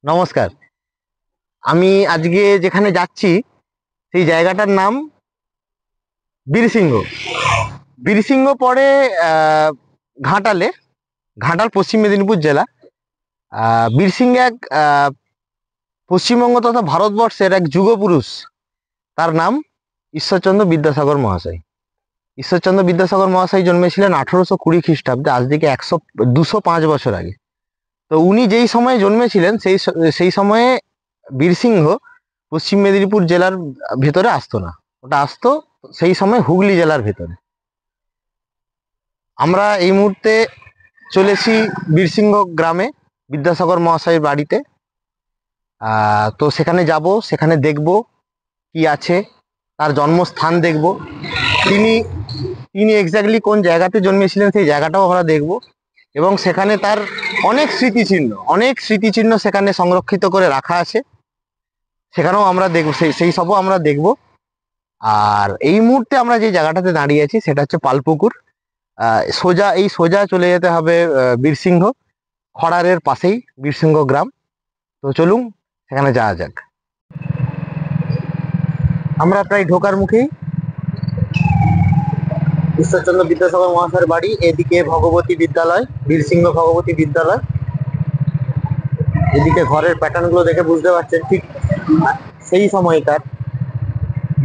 নমস্কার। আমি আজকে যেখানে যাচ্ছি সেই জায়গাটার নাম বীরসিংহ। বীরসিংহ পড়ে ঘাটালে, ঘাটাল পশ্চিম মেদিনীপুর জেলা। বীরসিংহ এক পশ্চিমবঙ্গ তথা ভারতবর্ষের এক যুগপুরুষ। তার নাম ঈশ্বরচন্দ্র বিদ্যাসাগর মহাশয়। ঈশ্বরচন্দ্র বিদ্যাসাগর মহাশয় জন্মেছিলেন 1820 খ্রিস্টাব্দে, আজ থেকে 205 বছর আগে। তো উনি যেই সময়ে জন্মেছিলেন সেই সময়ে বীরসিংহ পশ্চিম মেদিনীপুর জেলার ভেতরে আসতো না, ওটা আসতো সেই সময় হুগলি জেলার ভেতরে। আমরা এই মুহূর্তে চলেছি বীরসিংহ গ্রামে, বিদ্যাসাগর মহাশয়ের বাড়িতে। তো সেখানে যাব, সেখানে দেখব কি আছে, তার জন্মস্থান দেখব, তিনি তিনি এক্স্যাক্টলি কোন জায়গাতে জন্মেছিলেন সেই জায়গাটাও আমরা দেখব। এবং সেখানে তার অনেক স্মৃতিচিহ্ন সেখানে সংরক্ষিত করে রাখা আছে, সেখানেও আমরা দেখব, সেই সবও আমরা দেখব। আর এই মুহূর্তে আমরা যে জায়গাটাতে দাঁড়িয়ে আছি সেটা হচ্ছে পালপুকুর। সোজা চলে যেতে হবে বীরসিংহ, খড়ারের পাশেই বীরসিংহ গ্রাম। তো চলুন সেখানে যাওয়া যাক। আমরা প্রায় ঢোকার মুখেই। ঈশ্বরচন্দ্র বিদ্যাসাগর মহাশয়ের বাড়ি, এদিকে ভগবতী বিদ্যালয়, বীরসিংহ ভগবতী বিদ্যালয়। এদিকে ঘরের প্যাটার্ন গুলো দেখে বুঝতে পারছেন ঠিক সেই সময়কার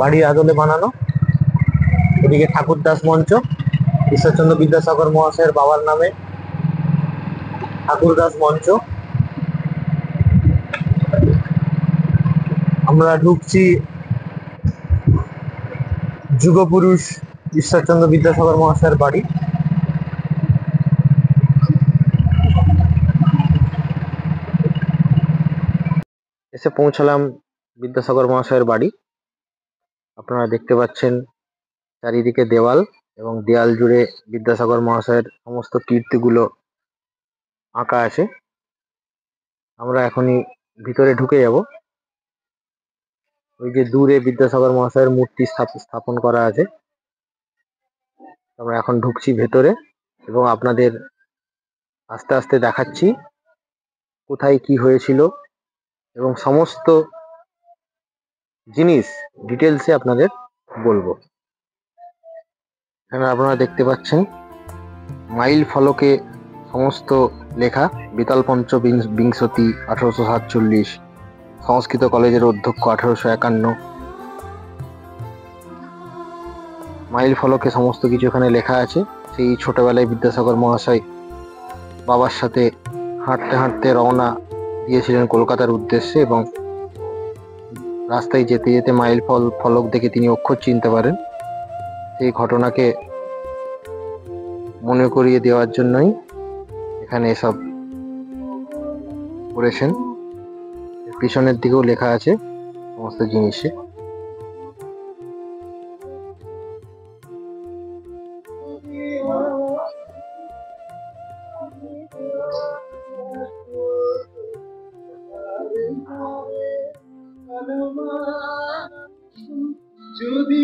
বাড়ির আদলে বানানো। এদিকে ঠাকুরদাস মঞ্চ, ঈশ্বরচন্দ্র বিদ্যাসাগর মহাশয়ের বাবার নামে ঠাকুরদাস মঞ্চ। আমরা ঢুকছি যুগপুরুষ ঈশ্বরচন্দ্র বিদ্যাসাগর মহাশয়ের বাড়ি। এসে পৌঁছলাম বিদ্যাসাগর মহাশয়ের বাড়ি। আপনারা দেখতে পাচ্ছেন চারিদিকে দেওয়াল, এবং দেওয়াল জুড়ে বিদ্যাসাগর মহাশয়ের সমস্ত কীর্তিগুলো আঁকা আছে। আমরা এখনই ভিতরে ঢুকে যাব। ওই যে দূরে বিদ্যাসাগর মহাশয়ের মূর্তি স্থাপন করা আছে। আমরা এখন ঢুকছি ভেতরে, এবং আপনাদের আস্তে আস্তে দেখাচ্ছি কোথায় কি হয়েছিল এবং সমস্ত জিনিস ডিটেলসে আপনাদের বলবো। এখানে আপনারা দেখতে পাচ্ছেন মাইল ফলকে সমস্ত লেখা। বেতাল পঞ্চবিংশতি 1847, সংস্কৃত কলেজের অধ্যক্ষ 1851। মাইল ফলকে সমস্ত কিছু এখানে লেখা আছে। সেই ছোটবেলায় বিদ্যাসাগর মহাশয় বাবার সাথে হাঁটতে হাঁটতে রওনা দিয়েছিলেন কলকাতার উদ্দেশ্যে, এবং রাস্তায় যেতে যেতে মাইল ফলক দেখে তিনি অক্ষর চিনতে পারেন। সেই ঘটনাকে মনে করিয়ে দেওয়ার জন্যই এখানে এসব করেছেন। পিছনের দিকেও লেখা আছে সমস্ত জিনিসে। যদি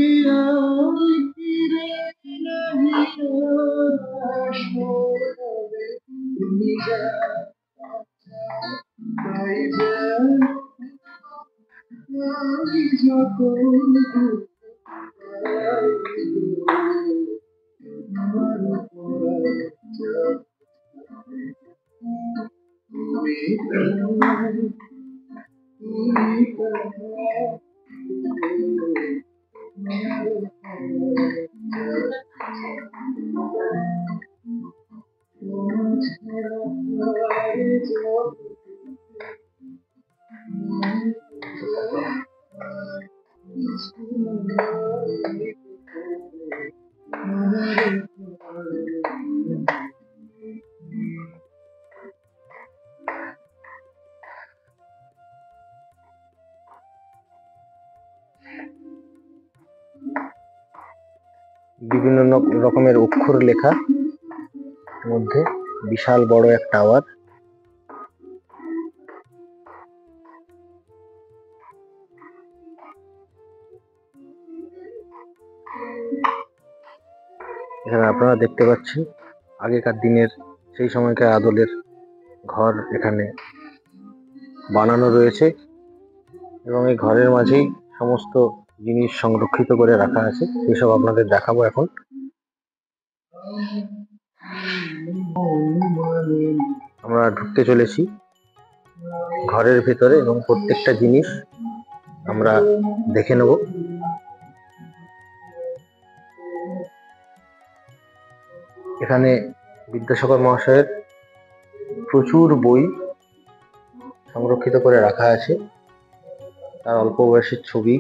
বিভিন্ন রকমের অক্ষর লেখা, মধ্যে বিশাল বড় এক টাওয়ার। এখানে আপনারা দেখতে পাচ্ছেন আগেকার দিনের সেই সময়কার আদলের ঘর এখানে বানানো রয়েছে এবং এই ঘরের মাঝেই সমস্ত জিনিস সংরক্ষিত করে রাখা আছে, সেসব আপনাদের দেখাবো এখন। আমরা ঢুকতে চলেছি ঘরের ভেতরে এবং প্রত্যেকটা জিনিস আমরা দেখে নেব। এখানে বিদ্যাসাগর মহাশয়ের প্রচুর বই সংরক্ষিত করে রাখা আছে, তার অল্প বয়সের ছবি।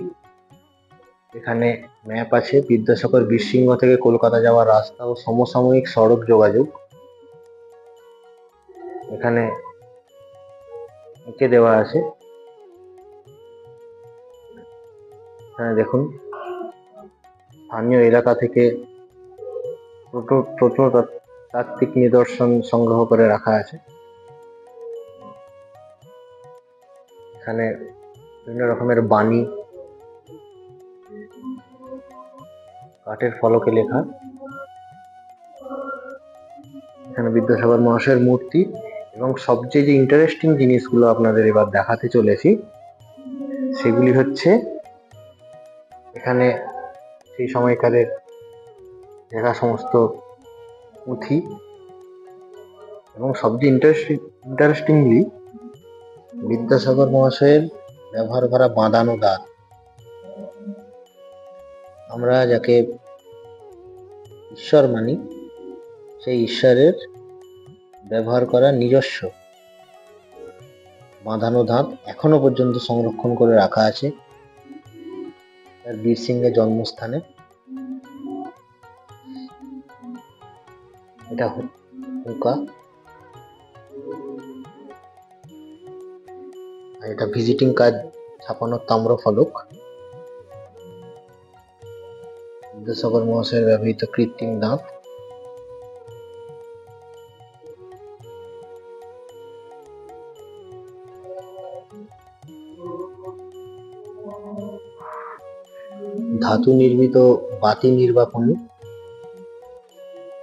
এখানে ম্যাপ আছে, বিদ্যাসাগর বীরসিংহ থেকে কলকাতা যাওয়ার রাস্তা ও সমসাময়িক সড়ক যোগাযোগ এখানে এঁকে দেওয়া আছে। এখানে দেখুন স্থানীয় এলাকা থেকে প্রত্নতাত্ত্বিক নিদর্শন সংগ্রহ করে রাখা আছে। এখানে বিভিন্ন রকমের বাণী কাঠের ফলকে লেখা। এখানে বিদ্যাসাগর মহাশয়ের মূর্তি এবং সবচেয়ে যে ইন্টারেস্টিং জিনিসগুলো আপনাদের এবার দেখাতে চলেছি সেগুলি হচ্ছে এখানে সেই সময়কারের লেখা সমস্ত পুঁথি এবং সবচেয়ে ইন্টারেস্টিংলি বিদ্যাসাগর মহাশয়ের ব্যবহার করা বাঁধানো দাঁত। আমরা যাকে ঈশ্বর মানি সেই ঈশ্বরের ব্যবহার করা নিজস্ব বাঁধানো দাঁত এখনো পর্যন্ত সংরক্ষণ করে রাখা আছে তার বীরসিংহের জন্মস্থানে। এটা হুঁকা, আর এটা ভিজিটিং কার্ড ছাপানোর তাম্র ফলক। বিদ্যাসাগর মহাশয়ের ব্যবহৃত কৃত্রিম দাঁত। ধাতু নির্মিত বাতি নির্বাপনী।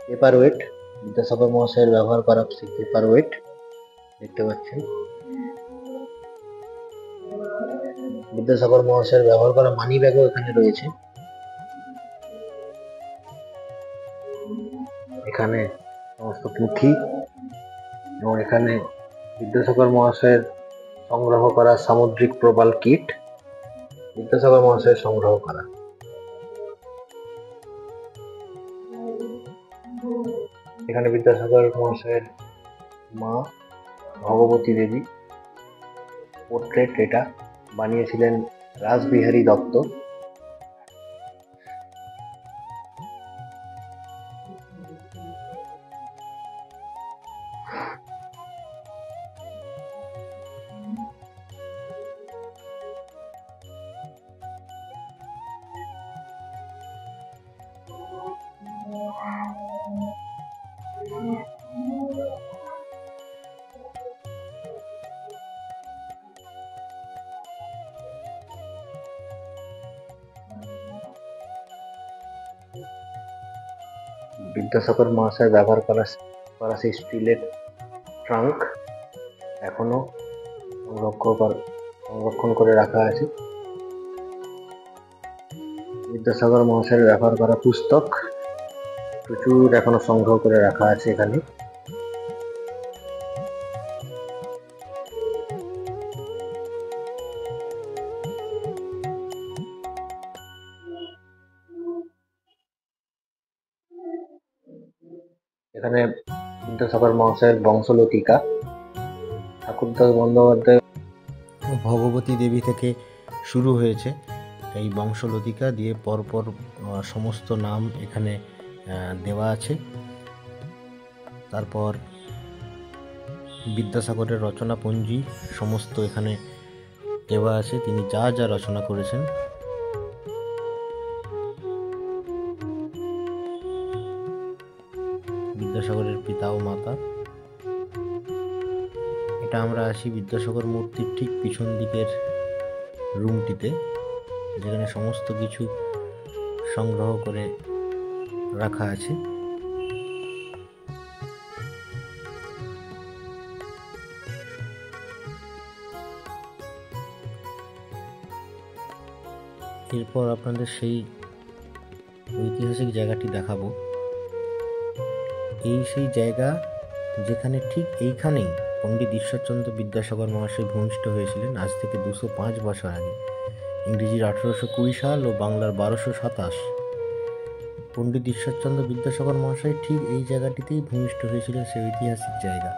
পেপার ওয়েট, বিদ্যাসাগর মহাশয়ের ব্যবহার করা সেই পেপার ওয়েট দেখতে পাচ্ছেন। বিদ্যাসাগর মহাশয়ের ব্যবহার করা মানি ব্যাগও এখানে রয়েছে। এখানে সমস্ত পুঁথি এবং এখানে বিদ্যাসাগর মহাশয়ের সংগ্রহ করা সামুদ্রিক প্রবাল কিট, বিদ্যাসাগর মহাশয়ের সংগ্রহ করা। এখানে বিদ্যাসাগর মহাশয়ের মা ভগবতী দেবী পোর্ট্রেট, এটা বানিয়েছিলেন রাসবিহারী দত্ত। বিদ্যাসাগর মহাশয় ব্যবহার করা সেই স্টিলের ট্রাঙ্ক এখনো সংরক্ষণ করে রাখা আছে। বিদ্যাসাগর মহাশয়ের ব্যবহার করা পুস্তক প্রচুর এখনো সংগ্রহ করে রাখা আছে এখানে। এখানে বিদ্যাসাগর মহাশয়ের বংশলতিকা, ঠাকুরদাস বন্দ্যোপাধ্যায় ভগবতী দেবী থেকে শুরু হয়েছে এই বংশলতিকা দিয়ে পরপর সমস্ত নাম এখানে দেওয়া আছে। তারপর বিদ্যাসাগরের রচনাপঞ্জি সমস্ত এখানে দেওয়া আছে, তিনি যা যা রচনা করেছেন। বিদ্যাসাগরের পিতা ও মাতা। এটা আমরা আছি বিদ্যাসাগর মূর্তির ঠিক পিছন দিকের রুমটিতে, যেখানে সমস্ত কিছু সংগ্রহ করে রাখা আছে। এরপর আপনাদের সেই ঐতিহাসিক জায়গাটি দেখাবো। এই সেই জায়গা যেখানে ঠিক এইখানেই পণ্ডিত ঈশ্বরচন্দ্র বিদ্যাসাগর মহাশয় ভূমিষ্ঠ হয়েছিলেন আজ থেকে 205 বছর আগে, ইংরেজির 1820 সাল ও বাংলার 1227। পণ্ডিত ঈশ্বরচন্দ্র বিদ্যাসাগর মহাশয় ঠিক এই জায়গাটিতেই ভূমিষ্ঠ হয়েছিলেন, সেই ঐতিহাসিক জায়গা।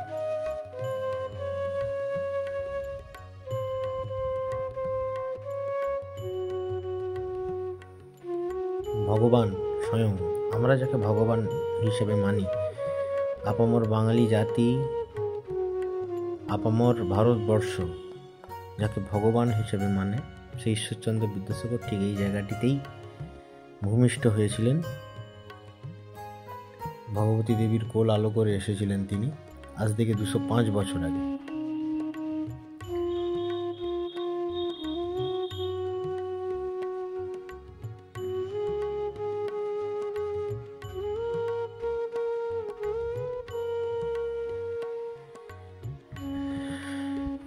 ভগবান স্বয়ং, আমরা যাকে ভগবান হিসেবে মানি, আপামর বাঙালি জাতি, আপামর ভারতবর্ষ যাকে ভগবান হিসেবে মানে, সেই ঈশ্বরচন্দ্র বিদ্যাসাগর ঠিক এই জায়গাটিতেই ভূমিষ্ঠ হয়েছিলেন। ভগবতী দেবীর কোল আলো করে এসেছিলেন তিনি আজ থেকে 205 বছর আগে।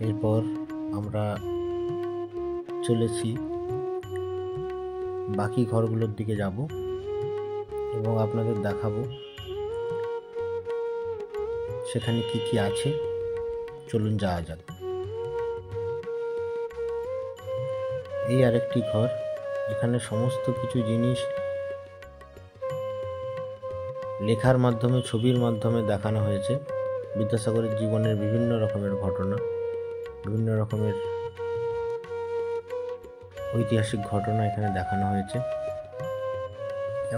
এরপর আমরা চলেছি বাকি ঘরগুলোর দিকে যাব এবং আপনাদের দেখাবো সেখানে কি কি আছে। চলুন যাওয়া যাক। এই আরেকটি ঘর, এখানে সমস্ত কিছু জিনিস লেখার মাধ্যমে, ছবির মাধ্যমে দেখানো হয়েছে। বিদ্যাসাগরের জীবনের বিভিন্ন রকমের ঘটনা, বিভিন্ন রকমের ঐতিহাসিক ঘটনা এখানে দেখানো হয়েছে।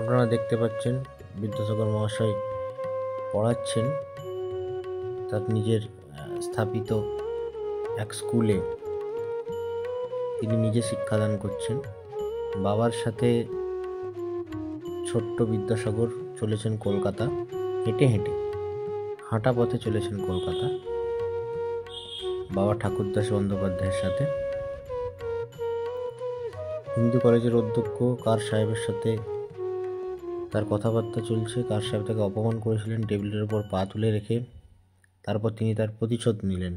আপনারা দেখতে পাচ্ছেন বিদ্যাসাগর মহাশয় পড়াচ্ছেন তার নিজের স্থাপিত এক স্কুলে। তিনি নিজে শিক্ষাদান করছেন। বাবার সাথে ছোট্ট বিদ্যাসাগর চলেছেন কলকাতা, হেঁটে হেঁটে, হাঁটা পথে চলেছেন কলকাতা বাবা ঠাকুরদাস বন্দ্যোপাধ্যায়ের সাথে। হিন্দু কলেজের অধ্যক্ষ কার সাহেবের সাথে তার কথাবার্তা চলছে। কার সাহেব তাকে অপমান করেছিলেন টেবিলের উপর পা তুলে রেখে, তারপর তিনি তার প্রতিশোধ নিলেন।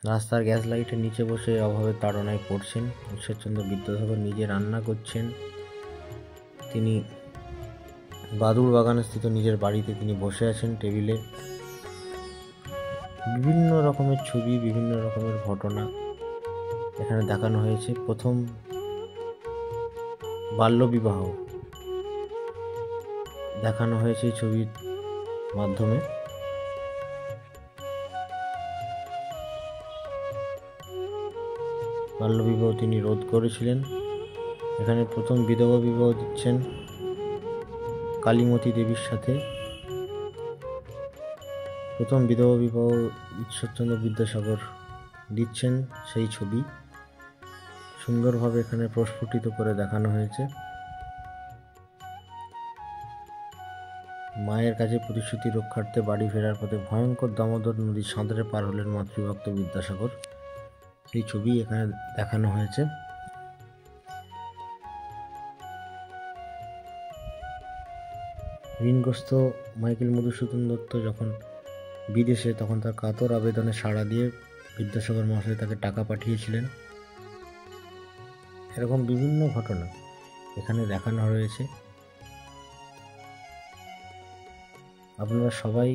রাস্তার গ্যাস লাইটের নিচে বসে অভাবের তাড়নায় পড়ছেন। ঈশ্বরচন্দ্র বিদ্যাসাগর নিজে রান্না করছেন। তিনি বাদুড় বাগানে স্থিত নিজের বাড়িতে তিনি বসে আছেন টেবিলে। বিভিন্ন রকমের ছবি, বিভিন্ন রকমের ঘটনা এখানে দেখানো হয়েছে। প্রথম বাল্যবিবাহ দেখানো হয়েছে এই ছবির মাধ্যমে। বাল্যবিবাহ তিনি রোধ করেছিলেন। এখানে প্রথম বিধবা বিবাহ দিচ্ছেন কালীমতী দেবীর সাথে। প্রথম বিধবা বিবাহ ঈশ্বরচন্দ্র বিদ্যাসাগর দিচ্ছেন, সেই ছবি সুন্দরভাবে এখানে প্রস্ফুটিত করে দেখানো হয়েছে। মায়ের কাছে প্রতিশ্রুতি রক্ষার্থে বাড়ি ফেরার পথে ভয়ঙ্কর দামোদর নদী সাঁতরে পার হলেন মাতৃভক্ত বিদ্যাসাগর, সেই ছবি এখানে দেখানো হয়েছে। ঋণগ্রস্ত মাইকেল মধুসূদন দত্ত যখন বিদেশে, তখন তার কাতর আবেদনে সাড়া দিয়ে বিদ্যাসাগর মহাশয় তাকে টাকা পাঠিয়েছিলেন। এরকম বিভিন্ন ঘটনা এখানে দেখানো রয়েছে। আপনারা সবাই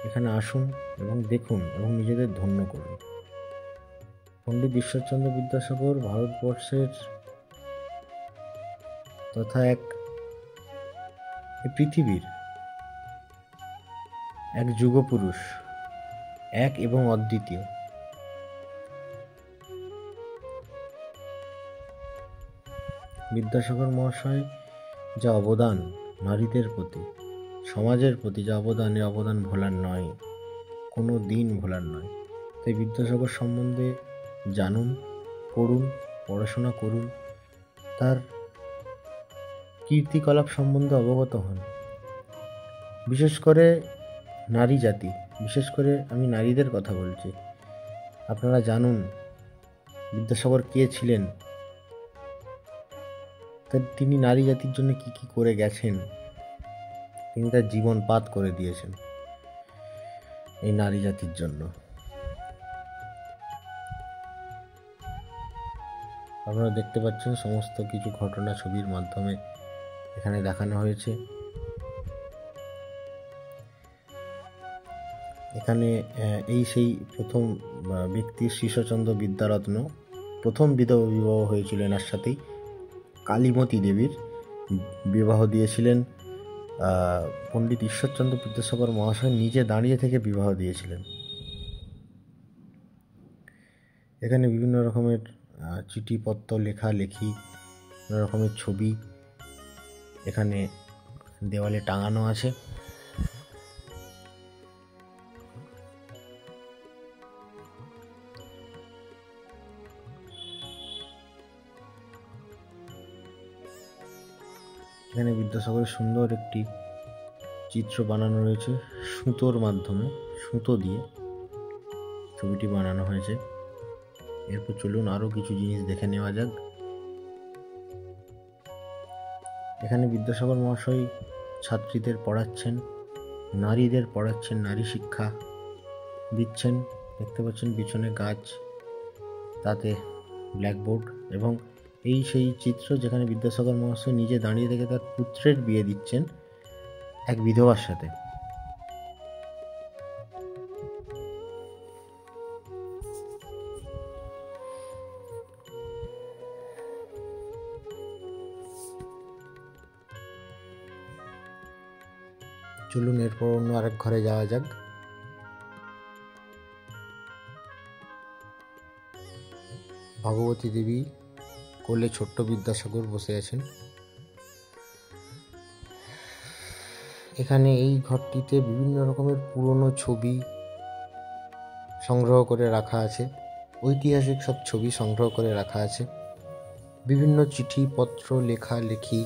এখানে আসুন এবং দেখুন এবং নিজেদের ধন্য করুন। পণ্ডিত ঈশ্বরচন্দ্র বিদ্যাসাগর ভারতবর্ষের তথা পৃথিবীর এক যুগপুরুষ, এক এবং অদ্বিতীয়। বিদ্যাসাগর মহাশয় যা অবদান নারীদের প্রতি, সমাজের প্রতি যা অবদান, এ অবদান ভোলার নয়, কোনো দিন ভোলার নয়। তাই বিদ্যাসাগর সম্বন্ধে জানুন, পড়ুন, পড়াশোনা করুন, তার কীর্তিকলাপ সম্বন্ধে অবগত হন। বিশেষ করে নারী জাতি, বিশেষ করে আমি নারীদের কথা বলছি, আপনারা জানুন বিদ্যাসাগর কে ছিলেন, তিনি নারী জাতির জন্য কি কি করে গেছেন। তিনি তার জীবন পাত করে দিয়েছেন এই নারী জাতির জন্য। আপনারা দেখতে পাচ্ছেন সমস্ত কিছু ঘটনা ছবির মাধ্যমে এখানে দেখানো হয়েছে। এখানে এই সেই প্রথম ব্যক্তি শিশচন্দ্র বিদ্যারত্ন, প্রথম বিবাহ হয়েছিল এনার সাথেই কালীমতী দেবীর বিবাহ দিয়েছিলেন পণ্ডিত ঈশ্বরচন্দ্র বিদ্যাসাগর মহাশয় নিজে দাঁড়িয়ে থেকে বিবাহ দিয়েছিলেন। এখানে বিভিন্ন রকমের চিঠিপত্র, লেখালেখি, বিভিন্ন রকমের ছবি এখানে দেওয়ালে টাঙানো আছে। এখানে বিদ্যাসাগরের সুন্দর একটি চিত্র বানানো রয়েছে সুতোর মাধ্যমে, সুতো দিয়ে ছবিটি বানানো হয়েছে। এরপর চলুন আরও কিছু জিনিস দেখে নেওয়া যাক। এখানে বিদ্যাসাগর মহাশয় ছাত্রীদের পড়াচ্ছেন, নারীদের পড়াচ্ছেন, নারী শিক্ষা দিচ্ছেন। দেখতে পাচ্ছেন পিছনে গাছ, তাতে ব্ল্যাকবোর্ড, এবং এই সেই চিত্র যেখানে বিদ্যাসাগর মহাশয় নিজে দাঁড়িয়ে থেকে তার পুত্রের বিয়ে দিচ্ছেন এক বিধবার সাথে। চলুন এরপর অন্য আরেক ঘরে যাওয়া যাক। ভগবতী দেবী কোলে ছোট্ট বিদ্যাসাগর বসে আছেন। এখানে এই ঘরটিতে বিভিন্ন রকমের পুরনো ছবি সংগ্রহ করে রাখা আছে, ঐতিহাসিক সব ছবি সংগ্রহ করে রাখা আছে। বিভিন্ন চিঠিপত্র, লেখালেখি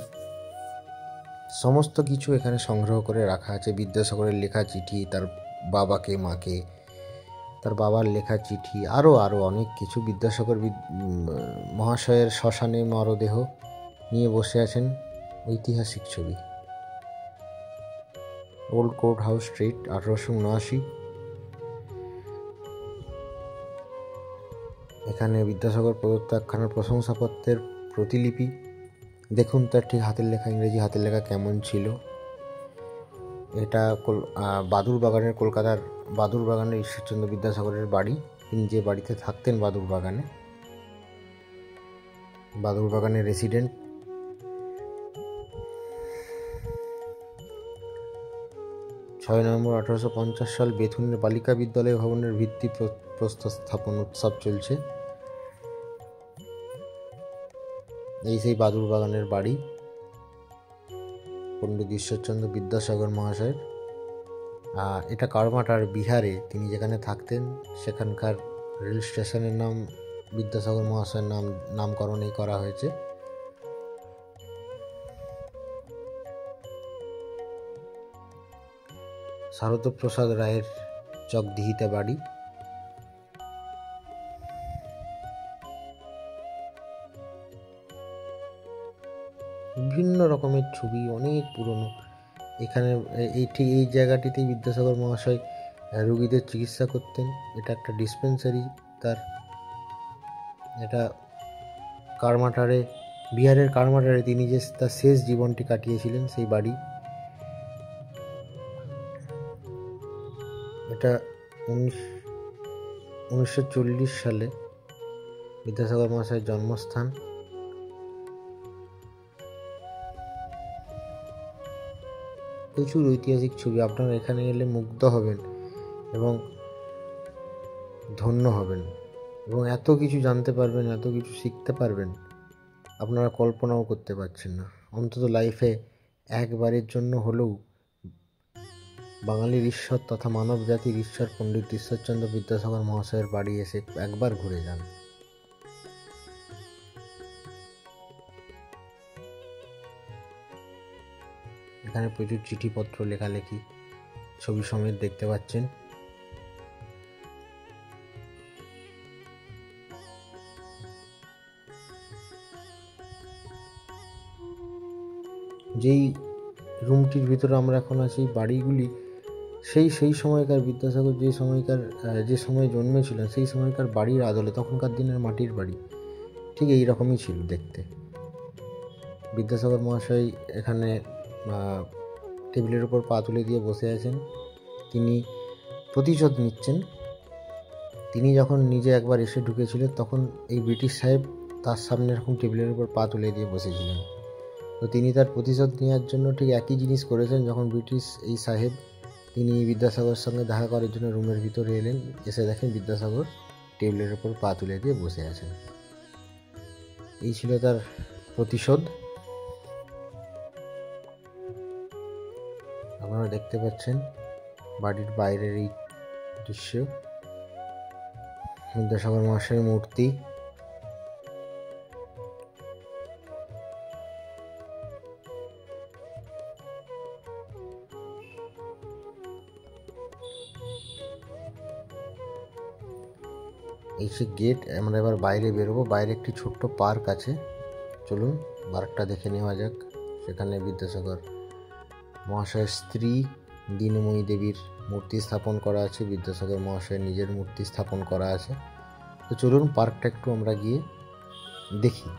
সমস্ত কিছু এখানে সংগ্রহ করে রাখা আছে। বিদ্যাসাগরের লেখা চিঠি, তার বাবাকে, মাকে, তার বাবার লেখা চিঠি, আরও অনেক কিছু। বিদ্যাসাগর মহাশয়ের শ্মশানে মরদেহ নিয়ে বসে আছেন। ঐতিহাসিক ছবি, ওল্ড কোর্ট হাউস স্ট্রিট, 1879। এখানে বিদ্যাসাগর প্রদত্ত একখানা প্রশংসাপত্রের প্রতিলিপি। দেখুন তার ঠিক হাতের লেখা, ইংরেজি হাতের লেখা কেমন ছিল। এটা বাদুড়বাগানের, কলকাতার বাদুড়বাগানের ঈশ্বরচন্দ্র বিদ্যাসাগরের বাড়ি। তিনি যে বাড়িতে থাকতেন বাদুড়বাগানের রেসিডেন্ট। নভেম্বর 1850 সাল বেথুনের বালিকা বিদ্যালয় ভবনের ভিত্তি প্রস্তর স্থাপন উৎসব চলছে। এই সেই বাদুড়বাগানের বাড়ি পণ্ডিত ঈশ্বরচন্দ্র বিদ্যাসাগর মহাশয়ের। এটা কারমাটার বিহারে তিনি যেখানে থাকতেন সেখানকার রেল স্টেশনের নাম বিদ্যাসাগর মহাশয়ের নামকরণেই করা হয়েছে। শারদপ্রসাদ রায়ের চকদিহিতে বাড়ি। বিভিন্ন রকমের ছবি, অনেক পুরনো। এখানে এই জায়গাটিতেই বিদ্যাসাগর মহাশয় রোগীদের চিকিৎসা করতেন। এটা একটা ডিসপেন্সারি তার। এটা কারমাটারে, বিহারের কারমাটারে তিনি যে তার শেষ জীবনটি কাটিয়েছিলেন সেই বাড়ি। এটা 1940 সালে বিদ্যাসাগর মহাশয়ের জন্মস্থান। প্রচুর ঐতিহাসিক ছবি। আপনারা এখানে এলে মুগ্ধ হবেন এবং ধন্য হবেন, এবং এত কিছু জানতে পারবেন, এত কিছু শিখতে পারবেন আপনারা কল্পনাও করতে পারছেন না। অন্তত লাইফে একবারের জন্য হলেও বাঙালির ঈশ্বর তথা মানব জাতির ঈশ্বর পণ্ডিত ঈশ্বরচন্দ্র বিদ্যাসাগর মহাশয়ের বাড়ি এসে একবার ঘুরে যান। এখানে প্রচুর চিঠিপত্র, লেখালেখি, ছবি সমেত দেখতে পাচ্ছেন। যেই রুমটির ভিতরে আমরা এখন আছি, বাড়িগুলি সেই সময়কার বিদ্যাসাগর যে সময় জন্মেছিলেন সেই সময়কার বাড়ির আদলে, তখনকার দিনের মাটির বাড়ি। ঠিক এই রকমই ছিল দেখতে। বিদ্যাসাগর মহাশয় এখানে টেবিলের উপর পা তুলে দিয়ে বসে আছেন। তিনি প্রতিশোধ নিচ্ছেন। তিনি যখন নিজে একবার এসে ঢুকেছিলেন তখন এই ব্রিটিশ সাহেব তার সামনে এরকম টেবিলের উপর পা তুলে দিয়ে বসেছিলেন। তো তিনি তার প্রতিশোধ নেওয়ার জন্য ঠিক একই জিনিস করেছেন। যখন ব্রিটিশ এই সাহেব তিনি বিদ্যাসাগরের সঙ্গে দেখা করার জন্য রুমের ভিতরে এলেন, এসে দেখেন বিদ্যাসাগর টেবিলের উপর পা তুলে দিয়ে বসে আছেন। এই ছিল তার প্রতিশোধ। আপনারা দেখতে পাচ্ছেন বাড়ির বাইরের এই দৃশ্য, বিদ্যাসাগর মহাশয়ের মূর্তি। এই সে গেট। আমরা এবার বাইরে বেরোবো। বাইরে একটি ছোট্ট পার্ক আছে, চলুন পার্কটা দেখে নেওয়া যাক। সেখানে বিদ্যাসাগর মহাশয়ের স্ত্রী দীনময়ী দেবীর মূর্তি স্থাপন করা আছে, বিদ্যাসাগর মহাশয়ের নিজের মূর্তি স্থাপন করা আছে। তো চলুন পার্কটা একটু আমরা গিয়ে দেখি।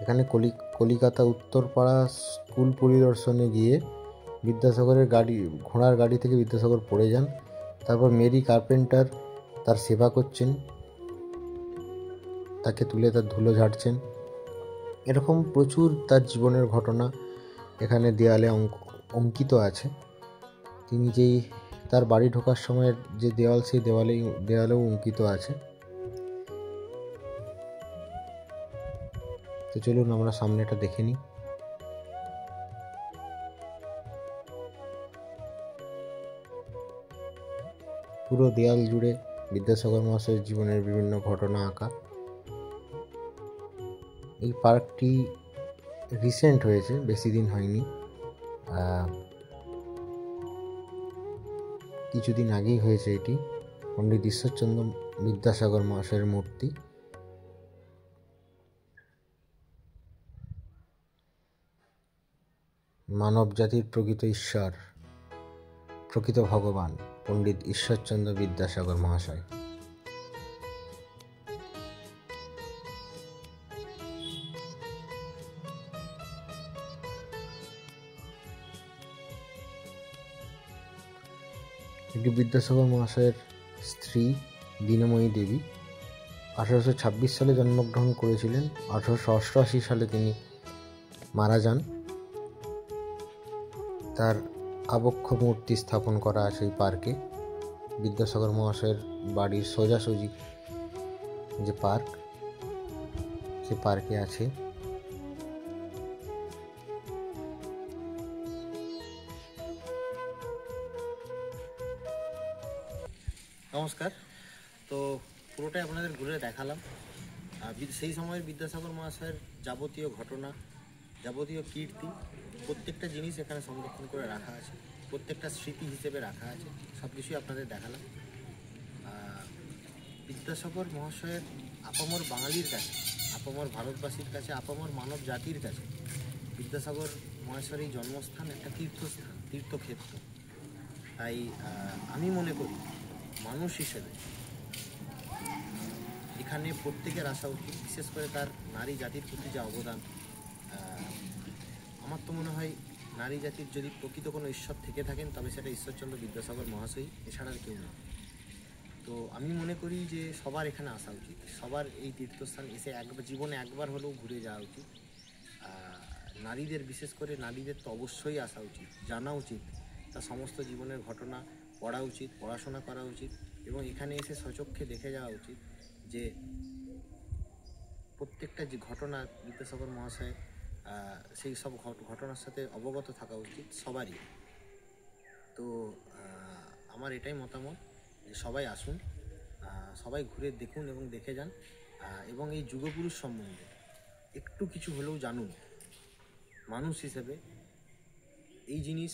এখানে কলিকাতা উত্তরপাড়া স্কুল পরিদর্শনে গিয়ে বিদ্যাসাগরের ঘোড়ার গাড়ি থেকে বিদ্যাসাগর পড়ে যান। তারপর মেরি কার্পেন্টার তার সেবা করছেন, তাকে তুলে তার ধুলো ঝাড়ছেন। এরকম প্রচুর তার জীবনের ঘটনা এখানে দেয়ালে অঙ্কিত আছে। তিনি তার বাড়ি ঢোকার সময়ের যে দেওয়াল, সেই দেওয়ালেও অঙ্কিত আছে। তো চলুন আমরা সামনেটা দেখে নিই। পুরো দেয়াল জুড়ে বিদ্যাসাগর মহাশয়ের জীবনের বিভিন্ন ঘটনা আঁকা। এই পার্কটি রিসেন্ট হয়েছে, বেশি দিন হয়নি, কিছুদিন আগেই হয়েছে এটি। পণ্ডিত ঈশ্বরচন্দ্র বিদ্যাসাগর মহাশয়ের মূর্তি। মানব জাতির প্রকৃত ঈশ্বর, প্রকৃত ভগবান পণ্ডিত ঈশ্বরচন্দ্র বিদ্যাসাগর মহাশয়। এটি বিদ্যাসাগর মহাশয়ের স্ত্রী দীনময়ী দেবী 1826 সালে জন্মগ্রহণ করেছিলেন। 1888 সালে তিনি মারা যান। তার আবক্ষ মূর্তি স্থাপন করা আছে এই পার্কে। বিদ্যাসাগর মহাশয়ের বাড়ির সোজাসুজি যে পার্ক, সে পার্কে আছে। নমস্কার। তো পুরোটাই আপনাদের ঘুরে দেখালাম। সেই সময়ের বিদ্যাসাগর মহাশয়ের যাবতীয় ঘটনা, যাবতীয় কীর্তি, প্রত্যেকটা জিনিস এখানে সংরক্ষণ করে রাখা আছে, প্রত্যেকটা স্মৃতি হিসেবে রাখা আছে। সব কিছুই আপনাদের দেখালাম। বিদ্যাসাগর মহাশয়ের আপামর বাঙালির কাছে, আপামর ভারতবাসীর কাছে, আপামর মানব জাতির কাছে বিদ্যাসাগর মহাশয়ের এই জন্মস্থান একটা তীর্থস্থান, তীর্থক্ষেত্র। তাই আমি মনে করি মানুষ হিসেবে এখানে প্রত্যেকের আসা উচিত। বিশেষ করে তার নারী জাতির প্রতি যে অবদান, আমার তো মনে হয় নারী জাতির যদি প্রকৃত কোনো ঈশ্বর থেকে থাকেন তবে সেটা ঈশ্বরচন্দ্র বিদ্যাসাগর মহাশয়, এছাড়া আর কেউ না। তো আমি মনে করি যে সবার এখানে আসা উচিত, সবার এই তীর্থস্থান এসে জীবনে একবার হলেও ঘুরে যাওয়া উচিত। নারীদের, বিশেষ করে নারীদের তো অবশ্যই আসা উচিত, জানা উচিত, তার সমস্ত জীবনের ঘটনা পড়া উচিত, পড়াশোনা করা উচিত, এবং এখানে এসে সচক্ষে দেখে যাওয়া উচিত যে প্রত্যেকটা যে ঘটনা বিদ্যাসাগর মহাশয়, সেই সব ঘটনার সাথে অবগত থাকা উচিত সবারই। তো আমার এটাই মতামত যে সবাই আসুন, সবাই ঘুরে দেখুন এবং দেখে যান, এবং এই যুগপুরুষ সম্বন্ধে একটু কিছু হলেও জানুন। মানুষ হিসেবে এই জিনিস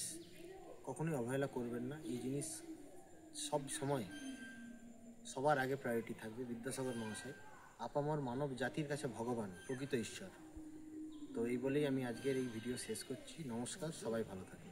কখনোই অবহেলা করবেন না। এই জিনিস সব সময় সবার আগে প্রায়োরিটি থাকবে বিদ্যাসাগর মহাশয়, আপামর মানব জাতির কাছে ভগবান, প্রকৃত ঈশ্বর। তো এই বলেই আমি আজকের এই ভিডিও শেষ করছি। নমস্কার, সবাই ভালো থাকবেন।